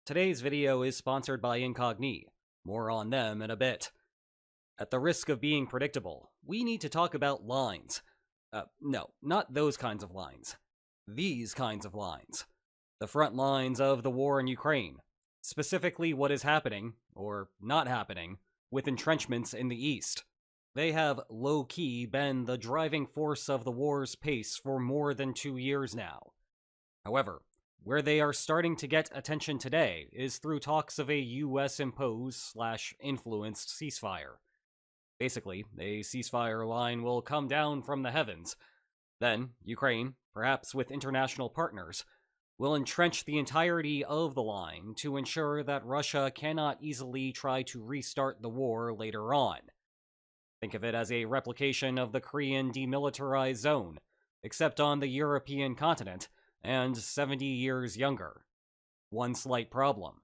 Today's video is sponsored by Incogni. More on them in a bit. At the risk of being predictable, we need to talk about lines. No, not those kinds of lines. These kinds of lines. The front lines of the war in Ukraine. Specifically what is happening, or not happening, with entrenchments in the east. They have low-key been the driving force of the war's pace for more than 2 years now. However, where they are starting to get attention today is through talks of a US-imposed/influenced ceasefire. Basically, a ceasefire line will come down from the heavens. Then, Ukraine, perhaps with international partners, will entrench the entirety of the line to ensure that Russia cannot easily try to restart the war later on. Think of it as a replication of the Korean demilitarized zone, except on the European continent, and 70 years younger. One slight problem.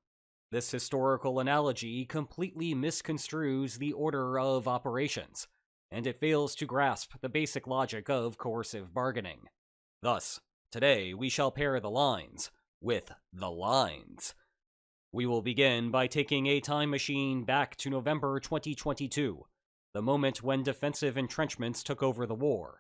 This historical analogy completely misconstrues the order of operations, and it fails to grasp the basic logic of coercive bargaining. Thus, today we shall pair the lines with the lines. We will begin by taking a time machine back to November 2022, the moment when defensive entrenchments took over the war.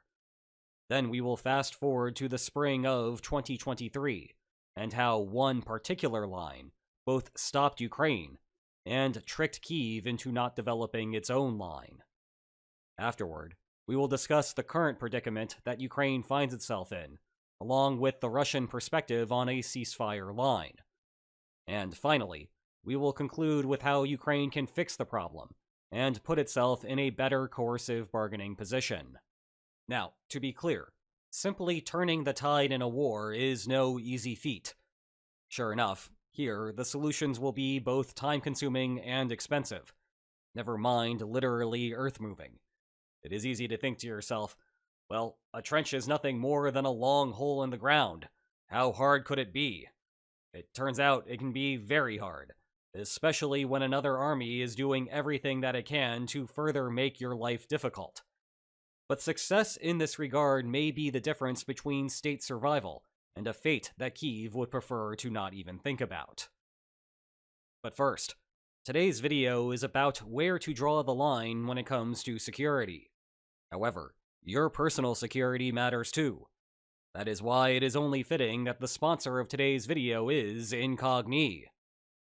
Then we will fast forward to the spring of 2023, and how one particular line both stopped Ukraine and tricked Kyiv into not developing its own line. Afterward, we will discuss the current predicament that Ukraine finds itself in, along with the Russian perspective on a ceasefire line. And finally, we will conclude with how Ukraine can fix the problem and put itself in a better coercive bargaining position. Now, to be clear, simply turning the tide in a war is no easy feat. Sure enough, here, the solutions will be both time-consuming and expensive. Never mind literally earth-moving. It is easy to think to yourself, well, a trench is nothing more than a long hole in the ground. How hard could it be? It turns out it can be very hard, especially when another army is doing everything that it can to further make your life difficult. But success in this regard may be the difference between state survival and a fate that Kyiv would prefer to not even think about. But first, today's video is about where to draw the line when it comes to security. However, your personal security matters too. That is why it is only fitting that the sponsor of today's video is Incogni.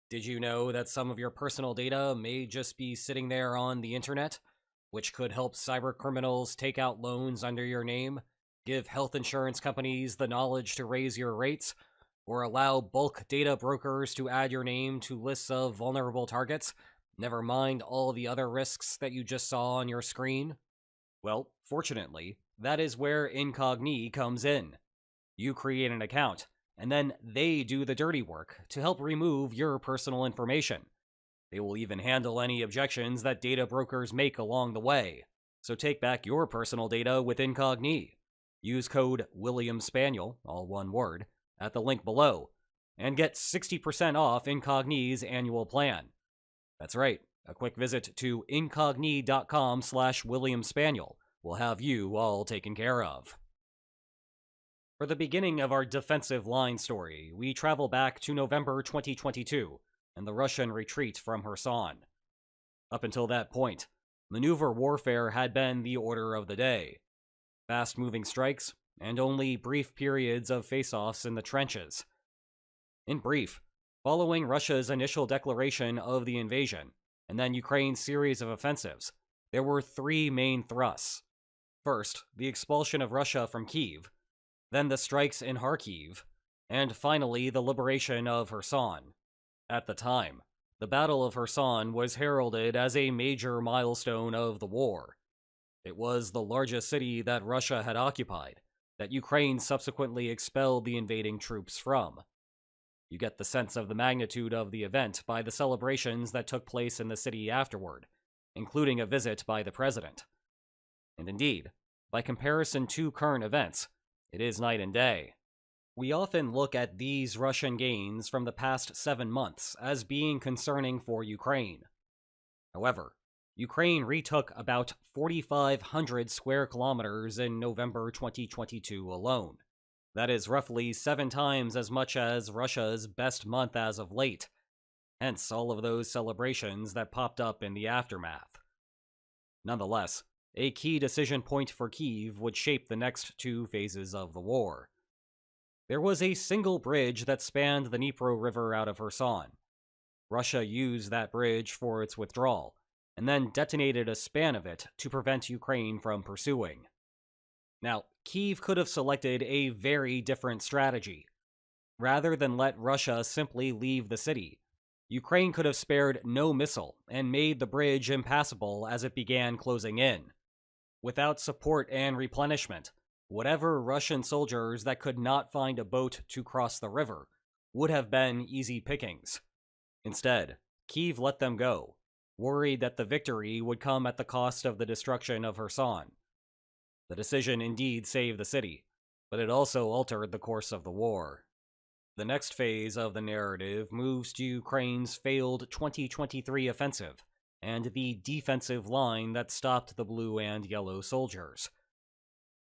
Did you know that some of your personal data may just be sitting there on the internet, which could help cybercriminals take out loans under your name, give health insurance companies the knowledge to raise your rates, or allow bulk data brokers to add your name to lists of vulnerable targets, never mind all the other risks that you just saw on your screen? Well, fortunately, that is where Incogni comes in. You create an account, and then they do the dirty work to help remove your personal information. They will even handle any objections that data brokers make along the way. So take back your personal data with Incogni. Use code WilliamSpaniel, all one word, at the link below, and get 60% off Incogni's annual plan. That's right, a quick visit to incogni.com/WilliamSpaniel will have you all taken care of. For the beginning of our defensive line story, we travel back to November 2022 and the Russian retreat from Kherson. Up until that point, maneuver warfare had been the order of the day. Fast-moving strikes, and only brief periods of face-offs in the trenches. In brief, following Russia's initial declaration of the invasion, and then Ukraine's series of offensives, there were three main thrusts. First, the expulsion of Russia from Kyiv, then the strikes in Kharkiv, and finally the liberation of Kherson. At the time, the Battle of Kherson was heralded as a major milestone of the war. It was the largest city that Russia had occupied, that Ukraine subsequently expelled the invading troops from. You get the sense of the magnitude of the event by the celebrations that took place in the city afterward, including a visit by the president. And indeed, by comparison to current events, it is night and day. We often look at these Russian gains from the past 7 months as being concerning for Ukraine. However, Ukraine retook about 4,500 square kilometers in November 2022 alone. That is roughly 7 times as much as Russia's best month as of late, hence all of those celebrations that popped up in the aftermath. Nonetheless, a key decision point for Kyiv would shape the next two phases of the war. There was a single bridge that spanned the Dnipro River out of Kherson. Russia used that bridge for its withdrawal, and then detonated a span of it to prevent Ukraine from pursuing. Now, Kyiv could have selected a very different strategy. Rather than let Russia simply leave the city, Ukraine could have spared no missile and made the bridge impassable as it began closing in. Without support and replenishment, whatever Russian soldiers that could not find a boat to cross the river would have been easy pickings. Instead, Kyiv let them go, worried that the victory would come at the cost of the destruction of Kherson. The decision indeed saved the city, but it also altered the course of the war. The next phase of the narrative moves to Ukraine's failed 2023 offensive and the defensive line that stopped the blue and yellow soldiers.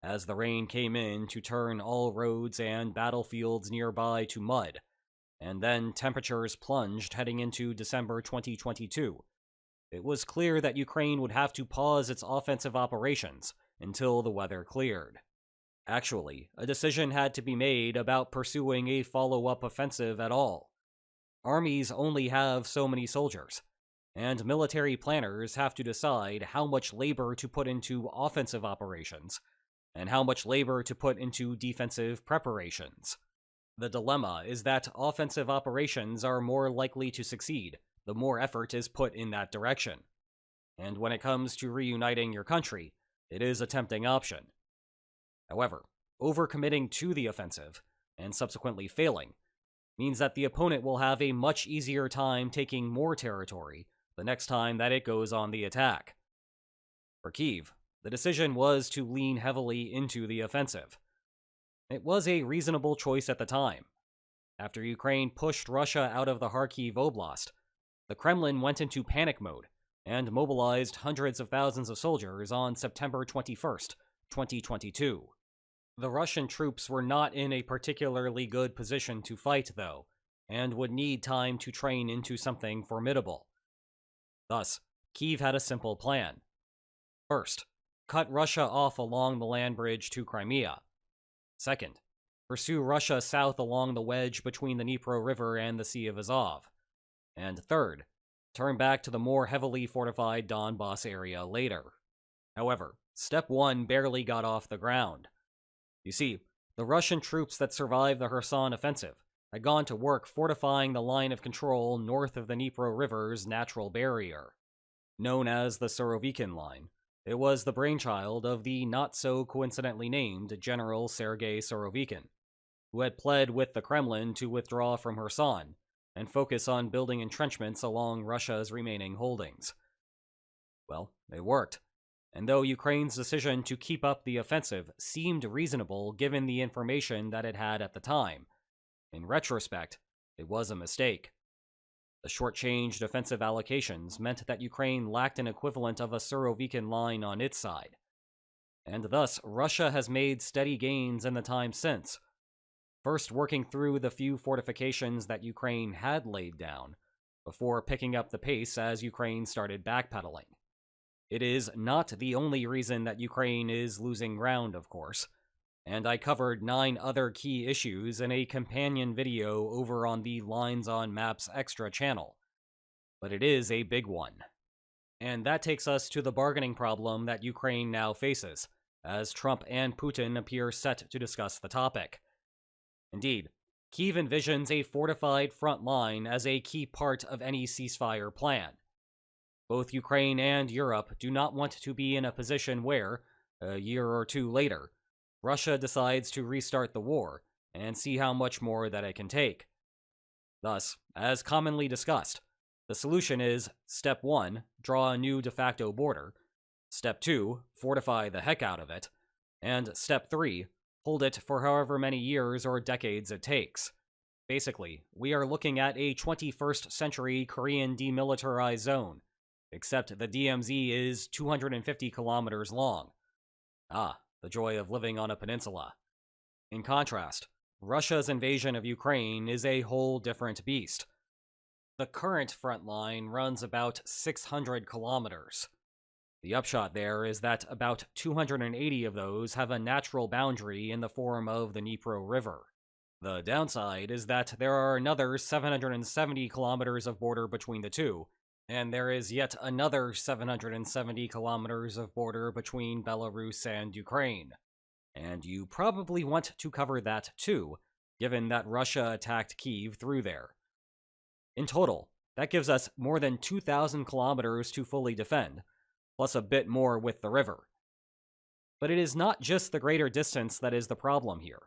As the rain came in to turn all roads and battlefields nearby to mud, and then temperatures plunged heading into December 2022, it was clear that Ukraine would have to pause its offensive operations until the weather cleared. Actually, a decision had to be made about pursuing a follow-up offensive at all. Armies only have so many soldiers, and military planners have to decide how much labor to put into offensive operations and how much labor to put into defensive preparations. The dilemma is that offensive operations are more likely to succeed the more effort is put in that direction. And when it comes to reuniting your country, it is a tempting option. However, overcommitting to the offensive, and subsequently failing, means that the opponent will have a much easier time taking more territory the next time that it goes on the attack. For Kyiv, the decision was to lean heavily into the offensive. It was a reasonable choice at the time. After Ukraine pushed Russia out of the Kharkiv Oblast, the Kremlin went into panic mode and mobilized hundreds of thousands of soldiers on September 21st, 2022. The Russian troops were not in a particularly good position to fight, though, and would need time to train into something formidable. Thus, Kyiv had a simple plan. First, cut Russia off along the land bridge to Crimea. Second, pursue Russia south along the wedge between the Dnipro River and the Sea of Azov. And third, turn back to the more heavily fortified Donbas area later. However, Step 1 barely got off the ground. You see, the Russian troops that survived the Kherson offensive had gone to work fortifying the line of control north of the Dnipro River's natural barrier. Known as the Surovikin Line, it was the brainchild of the not-so-coincidentally named General Sergei Surovikin, who had pled with the Kremlin to withdraw from Kherson and focus on building entrenchments along Russia's remaining holdings. Well, it worked. And though Ukraine's decision to keep up the offensive seemed reasonable given the information that it had at the time, in retrospect, it was a mistake. The shortchanged offensive allocations meant that Ukraine lacked an equivalent of a Surovikin line on its side. And thus, Russia has made steady gains in the time since, first working through the few fortifications that Ukraine had laid down, before picking up the pace as Ukraine started backpedaling. It is not the only reason that Ukraine is losing ground, of course, and I covered 9 other key issues in a companion video over on the Lines on Maps Extra channel. But it is a big one. And that takes us to the bargaining problem that Ukraine now faces, as Trump and Putin appear set to discuss the topic. Indeed, Kyiv envisions a fortified front line as a key part of any ceasefire plan. Both Ukraine and Europe do not want to be in a position where, a year or two later, Russia decides to restart the war and see how much more that it can take. Thus, as commonly discussed, the solution is Step 1, draw a new de facto border, Step 2, fortify the heck out of it, and Step 3, hold it for however many years or decades it takes. Basically, we are looking at a 21st century Korean demilitarized zone, except the DMZ is 250 kilometers long. Ah, the joy of living on a peninsula. In contrast, Russia's invasion of Ukraine is a whole different beast. The current front line runs about 600 kilometers. The upshot there is that about 280 of those have a natural boundary in the form of the Dnipro River. The downside is that there are another 770 kilometers of border between the two, and there is yet another 770 kilometers of border between Belarus and Ukraine. And you probably want to cover that too, given that Russia attacked Kyiv through there. In total, that gives us more than 2,000 kilometers to fully defend, plus a bit more with the river. But it is not just the greater distance that is the problem here.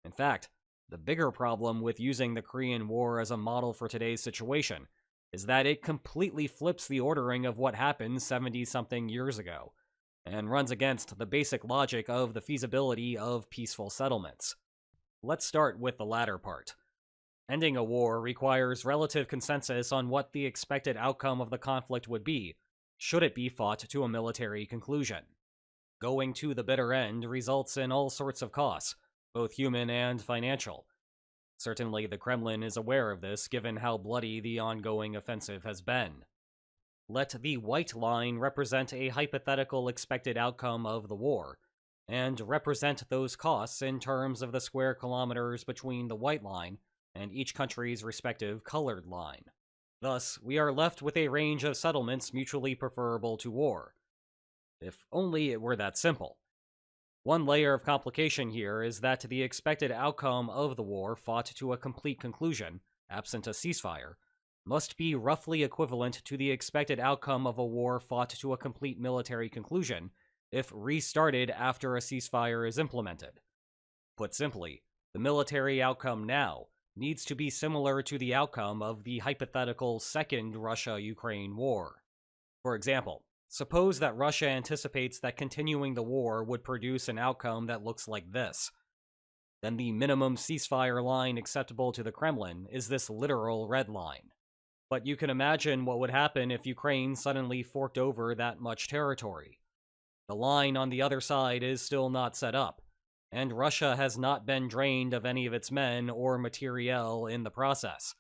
In fact, the bigger problem with using the Korean War as a model for today's situation is that it completely flips the ordering of what happened 70-something years ago, and runs against the basic logic of the feasibility of peaceful settlements. Let's start with the latter part. Ending a war requires relative consensus on what the expected outcome of the conflict would be, should it be fought to a military conclusion. Going to the bitter end results in all sorts of costs, both human and financial. Certainly the Kremlin is aware of this, given how bloody the ongoing offensive has been. Let the white line represent a hypothetical expected outcome of the war, and represent those costs in terms of the square kilometers between the white line and each country's respective colored line. Thus, we are left with a range of settlements mutually preferable to war. If only it were that simple. One layer of complication here is that the expected outcome of the war fought to a complete conclusion, absent a ceasefire, must be roughly equivalent to the expected outcome of a war fought to a complete military conclusion if restarted after a ceasefire is implemented. Put simply, the military outcome now needs to be similar to the outcome of the hypothetical second Russia-Ukraine war. For example, suppose that Russia anticipates that continuing the war would produce an outcome that looks like this. Then the minimum ceasefire line acceptable to the Kremlin is this literal red line. But you can imagine what would happen if Ukraine suddenly forked over that much territory. The line on the other side is still not set up, and Russia has not been drained of any of its men or materiel in the process.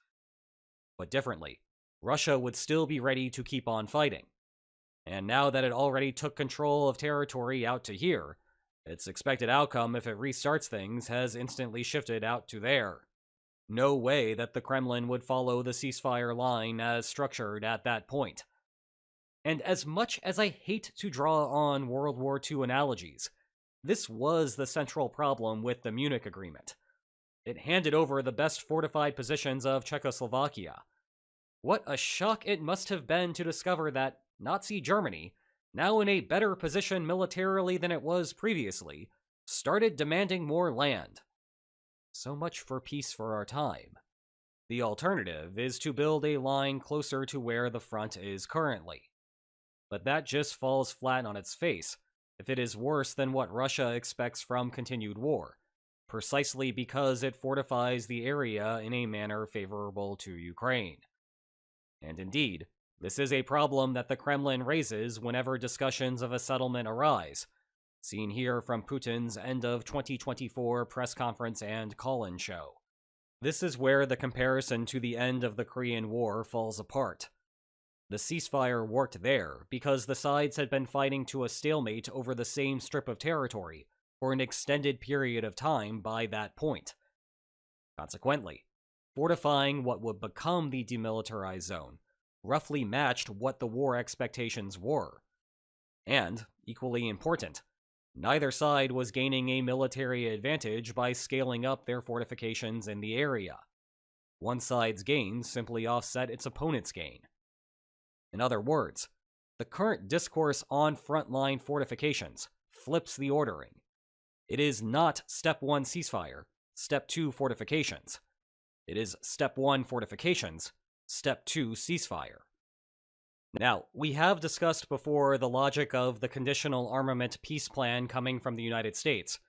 But differently, Russia would still be ready to keep on fighting. And now that it already took control of territory out to here, its expected outcome if it restarts things has instantly shifted out to there. No way that the Kremlin would follow the ceasefire line as structured at that point. And as much as I hate to draw on World War II analogies, this was the central problem with the Munich Agreement. It handed over the best fortified positions of Czechoslovakia. What a shock it must have been to discover that Nazi Germany, now in a better position militarily than it was previously, started demanding more land. So much for peace for our time. The alternative is to build a line closer to where the front is currently. But that just falls flat on its face if it is worse than what Russia expects from continued war, precisely because it fortifies the area in a manner favorable to Ukraine. And indeed, this is a problem that the Kremlin raises whenever discussions of a settlement arise, seen here from Putin's end of 2024 press conference and call-in show. This is where the comparison to the end of the Korean War falls apart. The ceasefire worked there because the sides had been fighting to a stalemate over the same strip of territory for an extended period of time by that point. Consequently, fortifying what would become the demilitarized zone roughly matched what the war expectations were. And, equally important, neither side was gaining a military advantage by scaling up their fortifications in the area. One side's gain simply offset its opponent's gain. In other words, the current discourse on frontline fortifications flips the ordering. It is not Step 1 ceasefire, Step 2 fortifications. It is Step 1 fortifications, Step 2 ceasefire. Now, we have discussed before the logic of the conditional armament peace plan coming from the United States,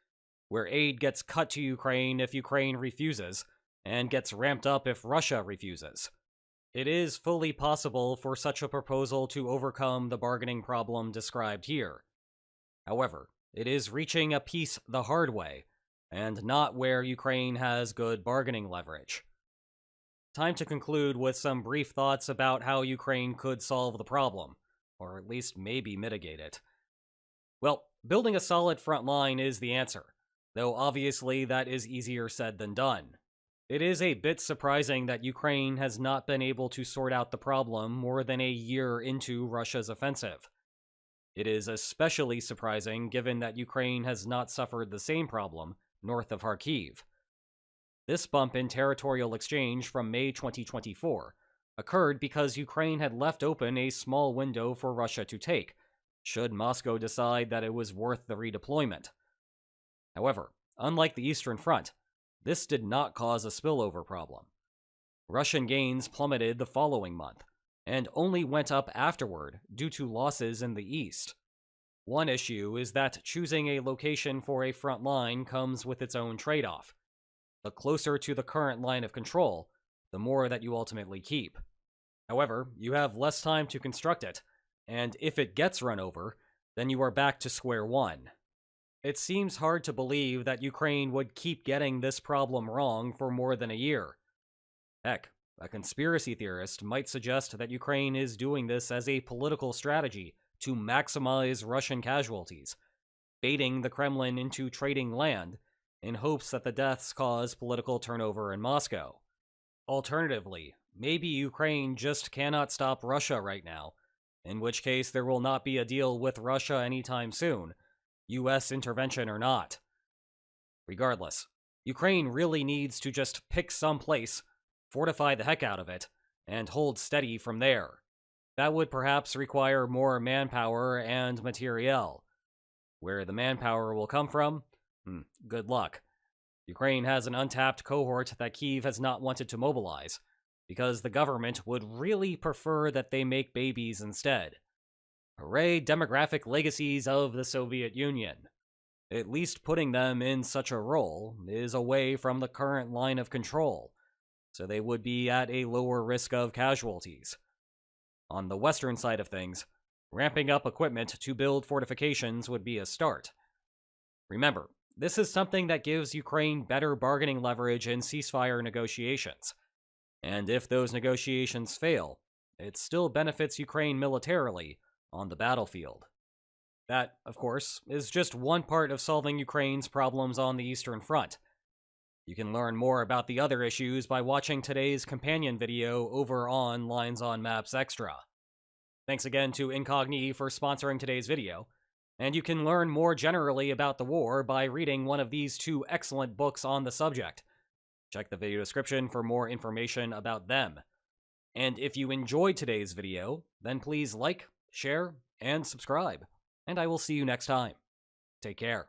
where aid gets cut to Ukraine if Ukraine refuses, and gets ramped up if Russia refuses. It is fully possible for such a proposal to overcome the bargaining problem described here. However, it is reaching a peace the hard way, and not where Ukraine has good bargaining leverage. time to conclude with some brief thoughts about how Ukraine could solve the problem, or at least maybe mitigate it. Well, building a solid front line is the answer, though obviously that is easier said than done. It is a bit surprising that Ukraine has not been able to sort out the problem more than a year into Russia's offensive. It is especially surprising given that Ukraine has not suffered the same problem north of Kharkiv. This bump in territorial exchange from May 2024 occurred because Ukraine had left open a small window for Russia to take, should Moscow decide that it was worth the redeployment. However, unlike the Eastern Front, this did not cause a spillover problem. Russian gains plummeted the following month, and only went up afterward due to losses in the east. One issue is that choosing a location for a front line comes with its own trade-off. The closer to the current line of control, the more that you ultimately keep. However, you have less time to construct it, and if it gets run over, then you are back to square one. It seems hard to believe that Ukraine would keep getting this problem wrong for more than a year. Heck, a conspiracy theorist might suggest that Ukraine is doing this as a political strategy to maximize Russian casualties, baiting the Kremlin into trading land in hopes that the deaths cause political turnover in Moscow. Alternatively, maybe Ukraine just cannot stop Russia right now, in which case there will not be a deal with Russia anytime soon, US intervention or not. Regardless, Ukraine really needs to just pick some place, fortify the heck out of it, and hold steady from there. That would perhaps require more manpower and materiel. Where the manpower will come from? Good luck. Ukraine has an untapped cohort that Kyiv has not wanted to mobilize, because the government would really prefer that they make babies instead. Hooray, demographic legacies of the Soviet Union. At least putting them in such a role is away from the current line of control, so they would be at a lower risk of casualties. On the western side of things, ramping up equipment to build fortifications would be a start. Remember, this is something that gives Ukraine better bargaining leverage in ceasefire negotiations. And if those negotiations fail, it still benefits Ukraine militarily on the battlefield. That, of course, is just one part of solving Ukraine's problems on the Eastern Front. You can learn more about the other issues by watching today's companion video over on Lines on Maps Extra. Thanks again to Incogni for sponsoring today's video, and you can learn more generally about the war by reading one of these two excellent books on the subject. Check the video description for more information about them. And if you enjoyed today's video, then please like, share, and subscribe, and I will see you next time. Take care.